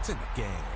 It's in the game.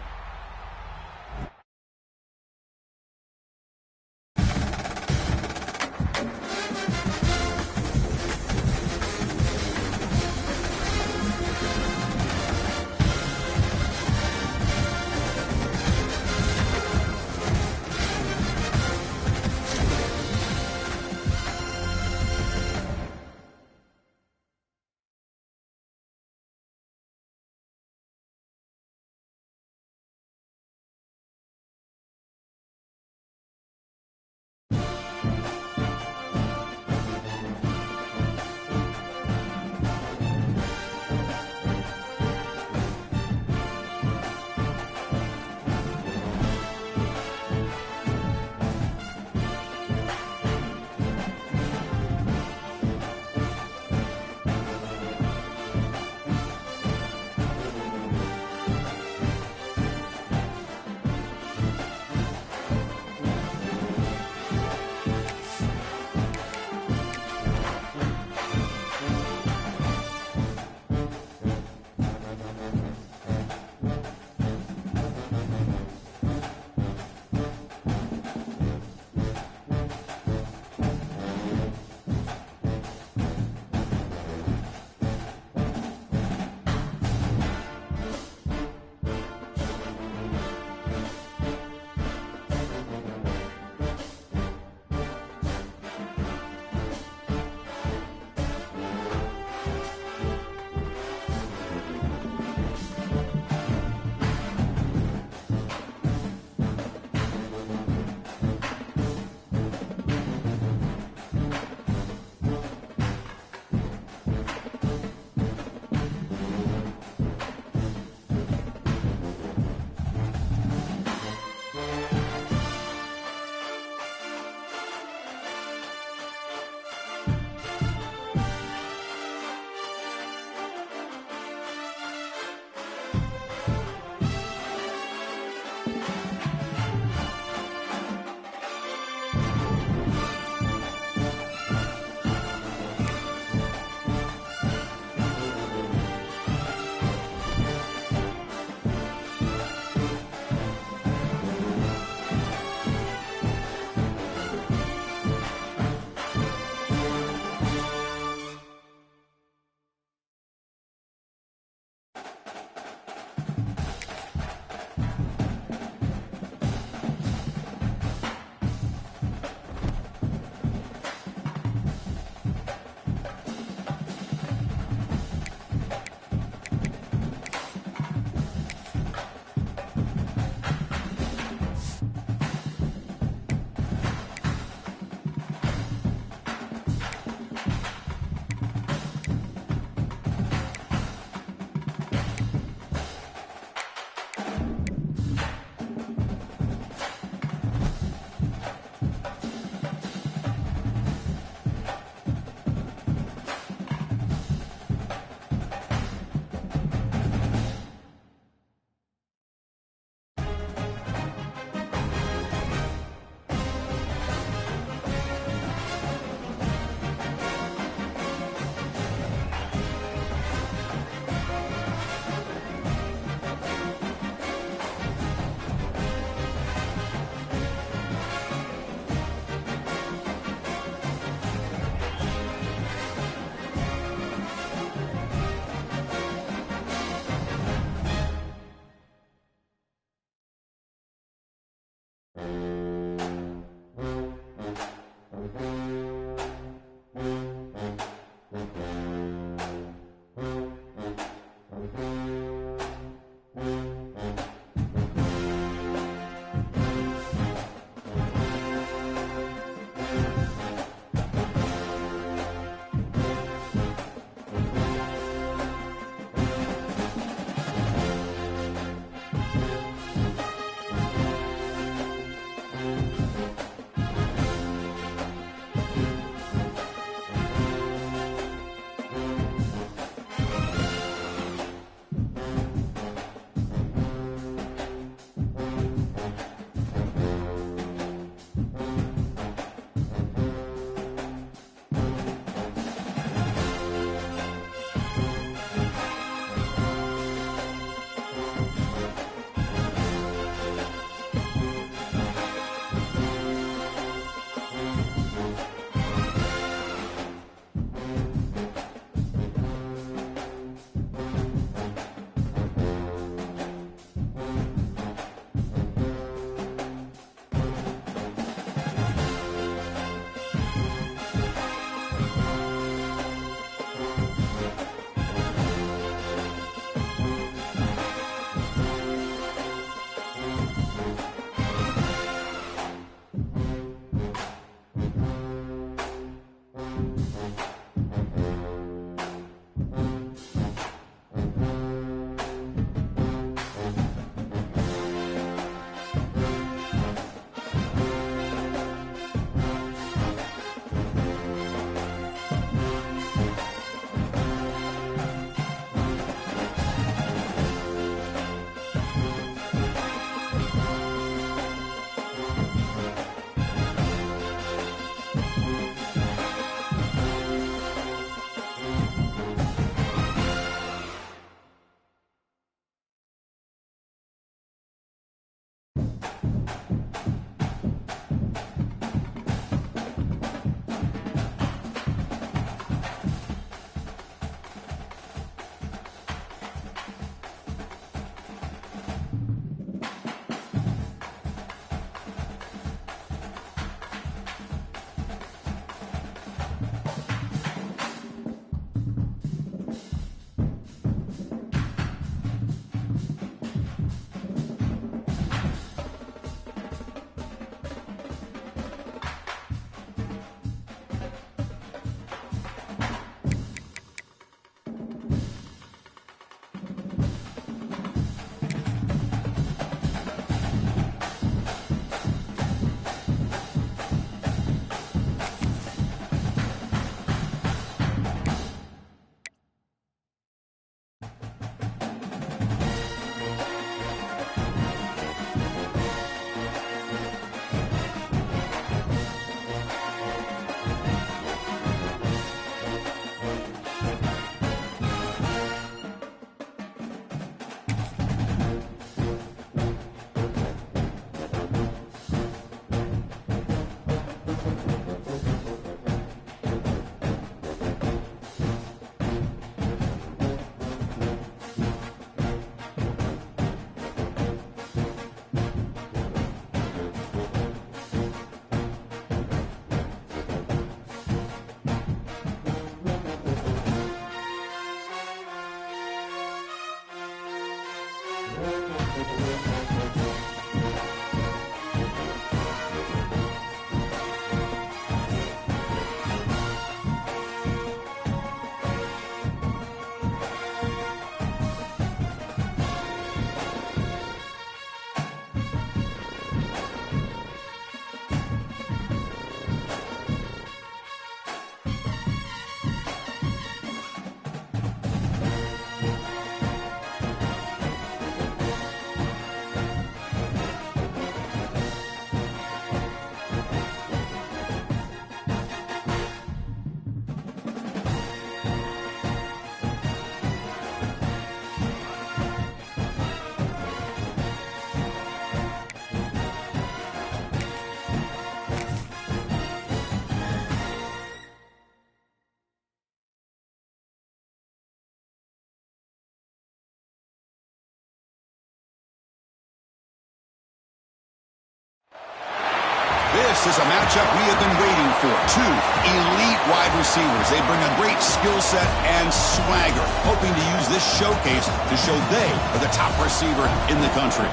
This is a matchup we have been waiting for. Two elite wide receivers. They bring a great skill set and swagger, hoping to use this showcase to show they are the top receiver in the country.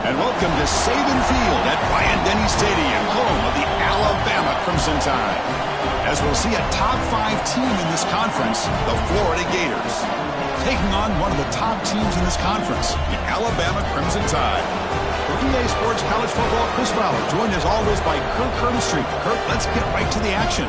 And welcome to Saban Field at Bryant-Denny Stadium, home of the Alabama Crimson Tide. As we'll see a top 5 team in this conference, the Florida Gators, taking on one of the top teams in this conference, the Alabama Crimson Tide. For EA Sports College Football, Chris Fowler, joined as always by Kirk Herbstreit. Kirk, let's get right to the action.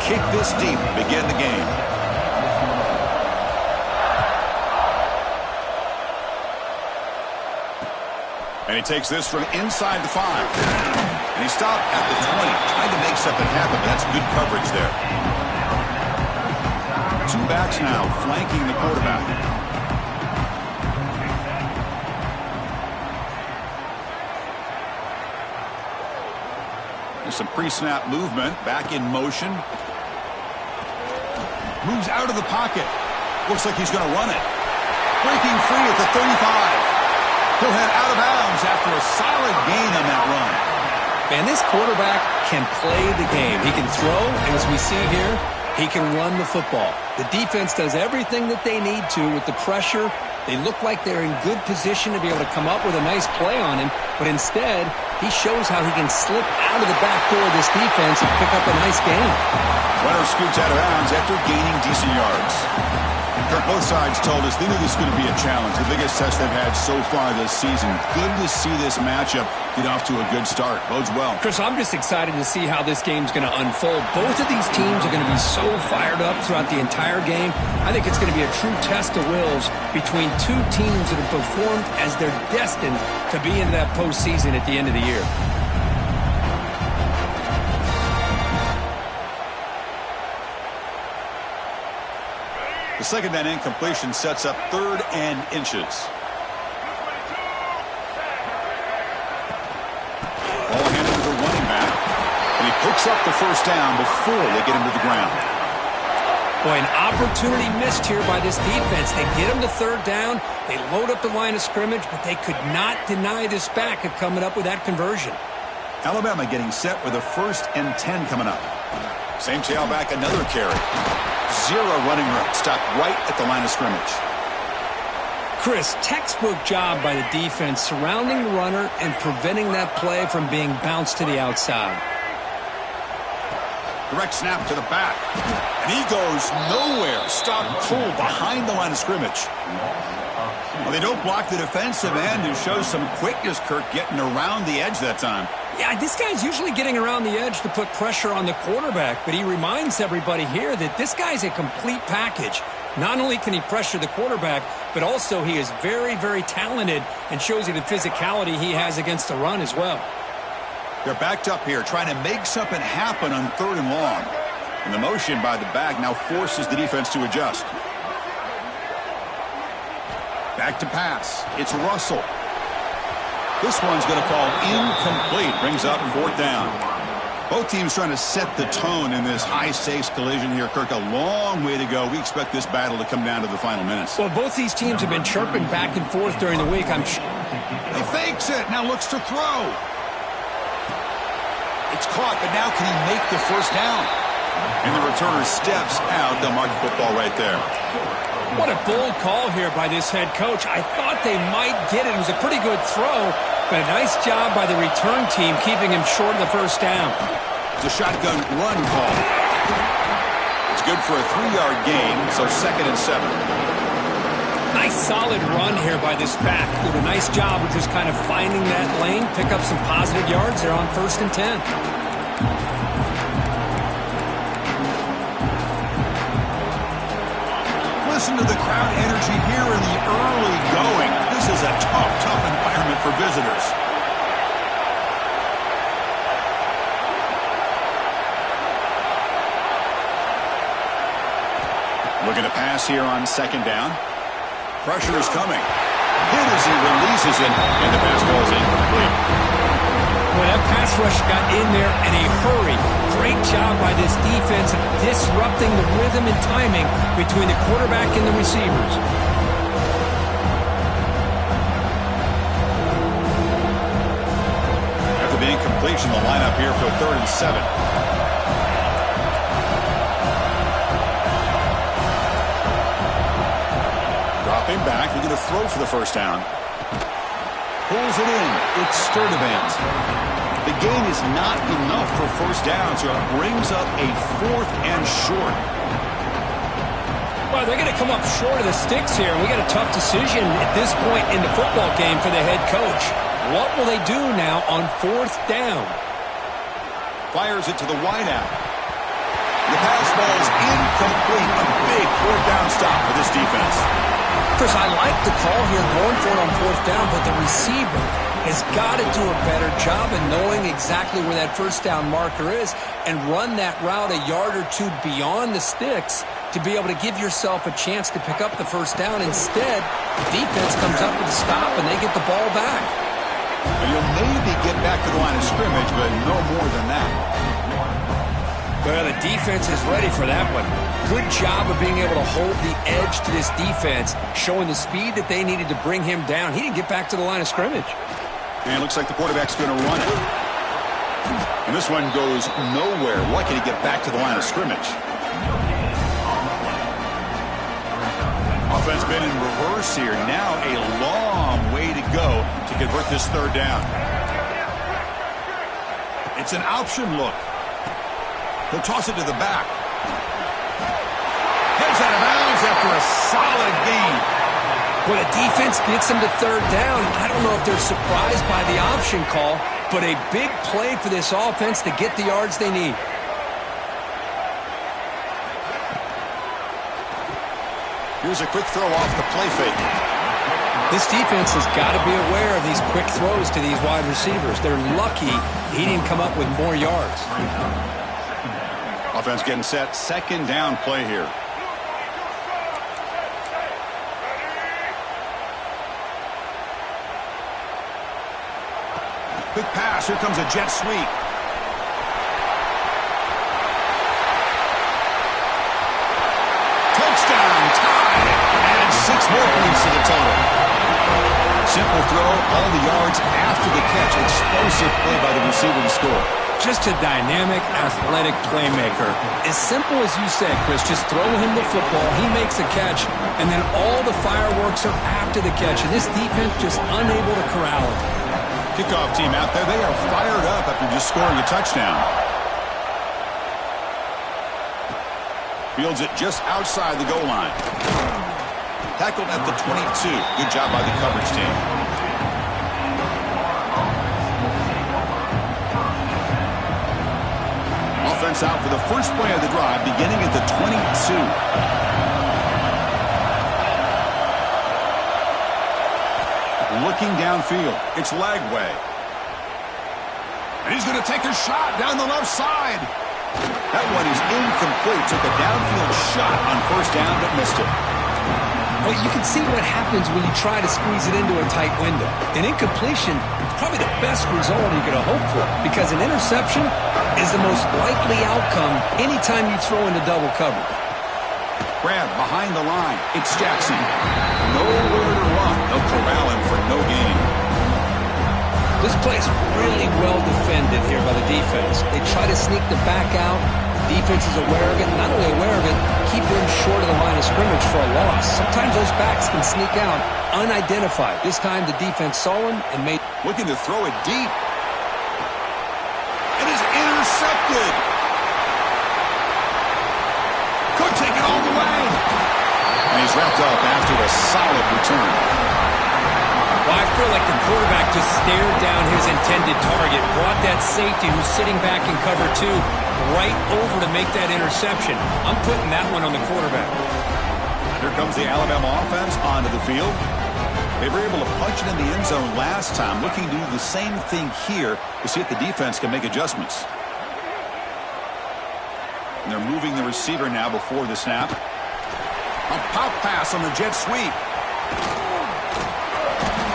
Kick this deep to begin the game. And he takes this from inside the 5. And he stopped at the 20, trying to make something happen, but that's good coverage there. 2 backs now flanking the quarterback. There's some pre-snap movement, back in motion. Moves out of the pocket. Looks like he's going to run it. Breaking free at the 35. He'll head out of bounds after a solid gain on that run. Man, this quarterback can play the game. He can throw, and as we see here, he can run the football. The defense does everything that they need to with the pressure. They look like they're in good position to be able to come up with a nice play on him, but instead, he shows how he can slip out of the back door of this defense and pick up a nice gain. Runner scoots out of bounds after gaining decent yards. Kirk, both sides told us they knew this was going to be a challenge, the biggest test they've had so far this season. Good to see this matchup get off to a good start. Bodes well. Chris, I'm just excited to see how this game's going to unfold. Both of these teams are going to be so fired up throughout the entire game. I think it's going to be a true test of wills between two teams that have performed as they're destined to be in that postseason at the end of the year. The second down incompletion sets up 3rd and inches. Ball handed to the running back, and he picks up the first down before they get him to the ground. Boy, an opportunity missed here by this defense. They get him to 3rd down. They load up the line of scrimmage, but they could not deny this back of coming up with that conversion. Alabama getting set with a 1st and 10 coming up. Same tailback, another carry. 0 running room, stopped right at the line of scrimmage. Chris, textbook job by the defense surrounding the runner and preventing that play from being bounced to the outside. Direct snap to the back. And he goes nowhere. Stop pull behind the line of scrimmage. Well, they don't block the defensive end, who shows some quickness, Kirk, getting around the edge that time. Yeah, this guy's usually getting around the edge to put pressure on the quarterback, but he reminds everybody here that this guy's a complete package. Not only can he pressure the quarterback, but also he is very, very talented and shows you the physicality he has against the run as well. They're backed up here, trying to make something happen on 3rd and long. And the motion by the back now forces the defense to adjust. Back to pass. It's Russell. This one's going to fall incomplete. Brings up 4th down. Both teams trying to set the tone in this high-stakes collision here. Kirk, a long way to go. We expect this battle to come down to the final minutes. Well, both these teams have been chirping back and forth during the week. He fakes it. Now looks to throw. It's caught, but now can he make the 1st down? And the returner steps out. They'll mark the football right there. What a bold call here by this head coach. I thought they might get it. It was a pretty good throw, but a nice job by the return team keeping him short of the 1st down. It's a shotgun run call. It's good for a 3-yard gain, so 2nd and 7. Nice solid run here by this back. Did a nice job of just kind of finding that lane, pick up some positive yards there on 1st and 10. Listen to the crowd energy here in the early going. This is a tough environment for visitors. Looking to pass here on second down. Pressure is coming. Hit as he releases it, and the pass ball is incomplete. Well, that pass rush got in there in a hurry. Great job by this defense of disrupting the rhythm and timing between the quarterback and the receivers. After the incompletion, the lineup here for 3rd and 7. Dropping back, we're going to throw for the first down. Pulls it in. It's Sturdivant. The gain is not enough for first down, so it brings up a 4th and short. Well, they're going to come up short of the sticks here, and we got a tough decision at this point in the football game for the head coach. What will they do now on 4th down? Fires it to the wideout. The pass ball is incomplete. A big 4th down stop for this defense. Chris, I like the call here going for it on 4th down, but the receiver has got to do a better job of knowing exactly where that first down marker is and run that route a yard or two beyond the sticks to be able to give yourself a chance to pick up the first down. Instead, the defense comes up with a stop and they get the ball back. You'll maybe get back to the line of scrimmage, but no more than that. Well, the defense is ready for that one. Good job of being able to hold the edge to this defense, showing the speed that they needed to bring him down. He didn't get back to the line of scrimmage. And it looks like the quarterback's going to run it. And this one goes nowhere. Lucky to get back to the line of scrimmage. Offense been in reverse here. Now a long way to go to convert this 3rd down. It's an option look. He'll toss it to the back. Heads out of bounds after a solid gain. Well, the defense gets him to 3rd down. I don't know if they're surprised by the option call, but a big play for this offense to get the yards they need. Here's a quick throw off the play fake. This defense has got to be aware of these quick throws to these wide receivers. They're lucky he didn't come up with more yards. Offense getting set. 2nd down play here. Quick pass. Here comes a jet sweep. Touchdown. Tie. And 6 more points to the total. Simple throw. All the yards after the catch. Explosive play by the receiver to score. Just a dynamic, athletic playmaker. As simple as you said, Chris, just throw him the football, he makes the catch, and then all the fireworks are after the catch, and this defense just unable to corral him. Kickoff team out there, they are fired up after just scoring a touchdown. Fields it just outside the goal line. Tackled at the 22. Good job by the coverage team. Offense out for the first play of the drive, beginning at the 22. Looking downfield. It's Lagway. And he's going to take a shot down the left side. That one is incomplete. Took a downfield shot on first down, but missed it. Well, you can see what happens when you try to squeeze it into a tight window. An incompletion is probably the best result you could have hoped for, because an interception is the most likely outcome anytime you throw into double coverage. Grab behind the line. It's Jackson. Nowhere to run. They'll corral him for no gain. This play's really well defended here by the defense. They try to sneak the back out. Defense is aware of it. Not only aware of it, keep him short of the line of scrimmage for a loss. Sometimes those backs can sneak out unidentified. This time the defense saw him and made... Looking to throw it deep. It is intercepted. Could take it all the way. And he's wrapped up after a solid return. Well, I feel like the quarterback just stared down his intended target, brought that safety who's sitting back in cover 2 right over to make that interception. I'm putting that one on the quarterback. Here comes the Alabama offense onto the field. They were able to punch it in the end zone last time, looking to do the same thing here to see if the defense can make adjustments. And they're moving the receiver now before the snap. A pop pass on the jet sweep.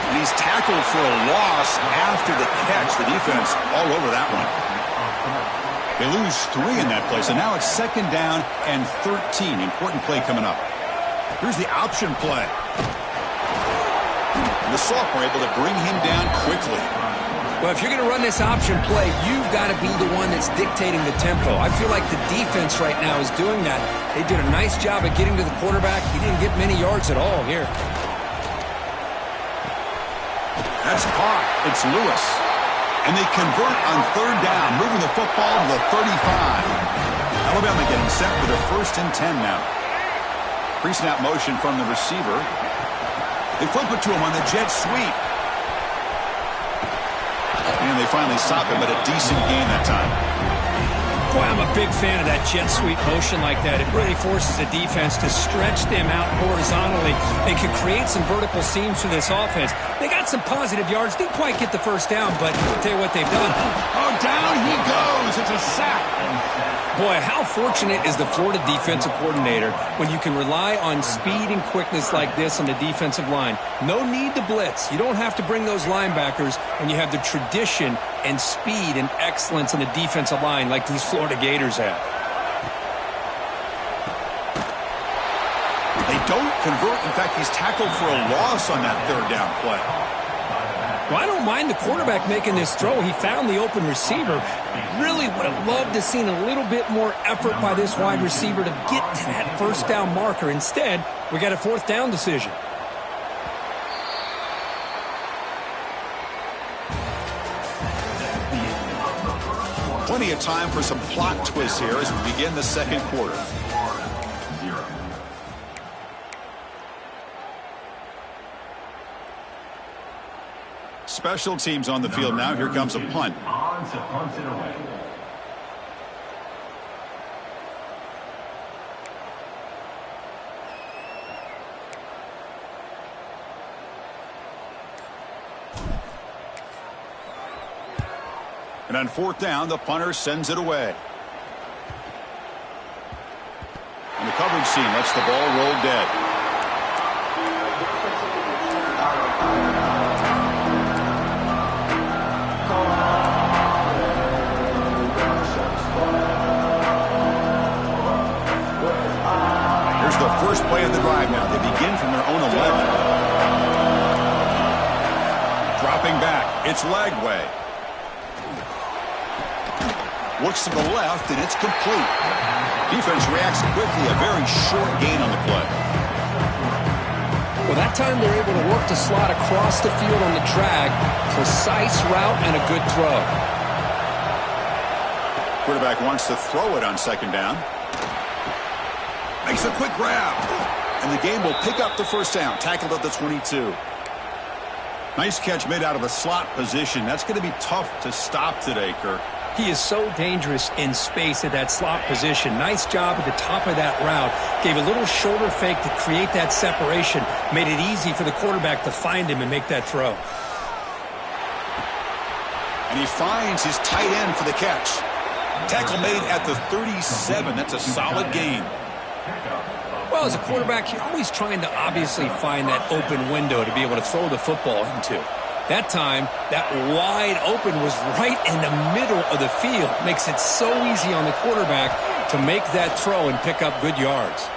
And he's tackled for a loss after the catch. The defense all over that one. They lose 3 in that play, so now it's 2nd down and 13. Important play coming up. Here's the option play. And the sophomore able to bring him down quickly. Well, if you're going to run this option play, you've got to be the one that's dictating the tempo. I feel like the defense right now is doing that. They did a nice job of getting to the quarterback. He didn't get many yards at all here. That's caught. It's Lewis. And they convert on 3rd down, moving the football to the 35. Alabama getting set for their 1st and 10 now. Pre-snap motion from the receiver. They flip it to him on the jet sweep. And they finally stop him at a decent gain that time. Boy, I'm a big fan of that jet sweep motion like that. It really forces the defense to stretch them out horizontally and can create some vertical seams for this offense. They got some positive yards. Didn't quite get the 1st down, but I'll tell you what they've done. Oh, down he goes. It's a sack. Boy, how fortunate is the Florida defensive coordinator when you can rely on speed and quickness like this on the defensive line. No need to blitz. You don't have to bring those linebackers when you have the tradition and speed and excellence in the defensive line like these Florida Gators have. They don't convert. In fact, he's tackled for a loss on that 3rd down play. Well, I don't mind the quarterback making this throw. He found the open receiver. Really would have loved to seen a little bit more effort by this wide receiver to get to that 1st down marker. Instead, we got a 4th down decision. Plenty of time for some plot twists here as we begin the 2nd quarter. Special teams on the field now. Here comes a punt. And on 4th down, the punter sends it away. And the coverage team lets the ball roll dead. Here's the first play of the drive now. They begin from their own 11. Dropping back. It's Lagway. Looks to the left, and it's complete. Defense reacts quickly. A very short gain on the play. Well, that time they're able to work the slot across the field on the drag. Precise route and a good throw. Quarterback wants to throw it on 2nd down. Makes a quick grab. And the game will pick up the 1st down. Tackled at the 22. Nice catch made out of a slot position. That's going to be tough to stop today, Kirk. He is so dangerous in space at that slot position. Nice job at the top of that route. Gave a little shoulder fake to create that separation. Made it easy for the quarterback to find him and make that throw. And he finds his tight end for the catch. Tackle made at the 37. That's a solid gain. Well, as a quarterback, you're always trying to obviously find that open window to be able to throw the football into. That time, that wide open was right in the middle of the field. Makes it so easy on the quarterback to make that throw and pick up good yards.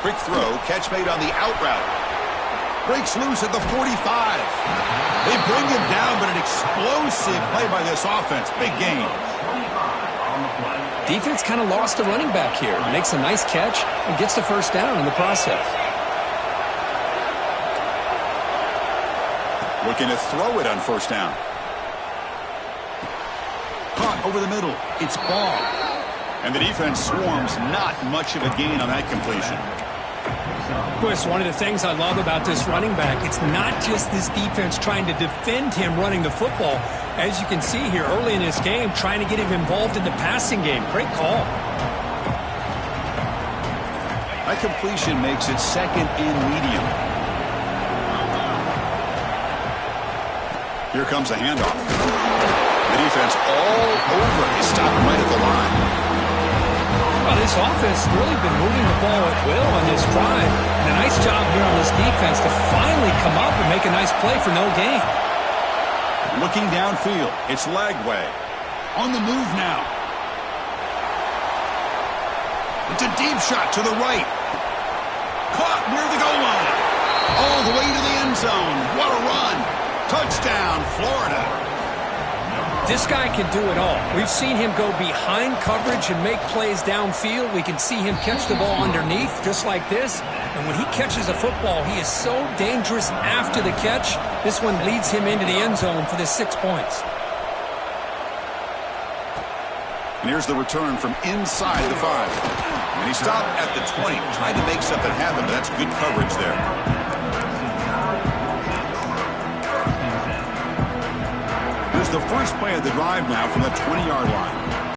Quick throw, catch made on the out route. Breaks loose at the 45. They bring him down, but an explosive play by this offense. Big gain. Defense kind of lost the running back here. Makes a nice catch and gets the 1st down in the process. Looking to throw it on 1st down. Caught over the middle. It's ball. And the defense swarms. Not much of a gain on that completion. Chris, one of the things I love about this running back, it's not just this defense trying to defend him running the football. As you can see here early in this game, trying to get him involved in the passing game. Great call. That completion makes it 2nd and medium. Here comes a handoff. The defense all over. They stop him right at the line. Well, this offense has really been moving the ball at will on this drive. And a nice job here on this defense to finally come up and make a nice play for no gain. Looking downfield, it's Lagway. On the move now. It's a deep shot to the right. Caught near the goal line. All the way to the end zone. What a run. Touchdown, Florida. This guy can do it all. We've seen him go behind coverage and make plays downfield. We can see him catch the ball underneath just like this. And when he catches a football, he is so dangerous after the catch. This one leads him into the end zone for the 6 points. And here's the return from inside the 5. And he stopped at the 20, tried to make something happen, but that's good coverage there. Here's the first play of the drive now from the 20-yard line.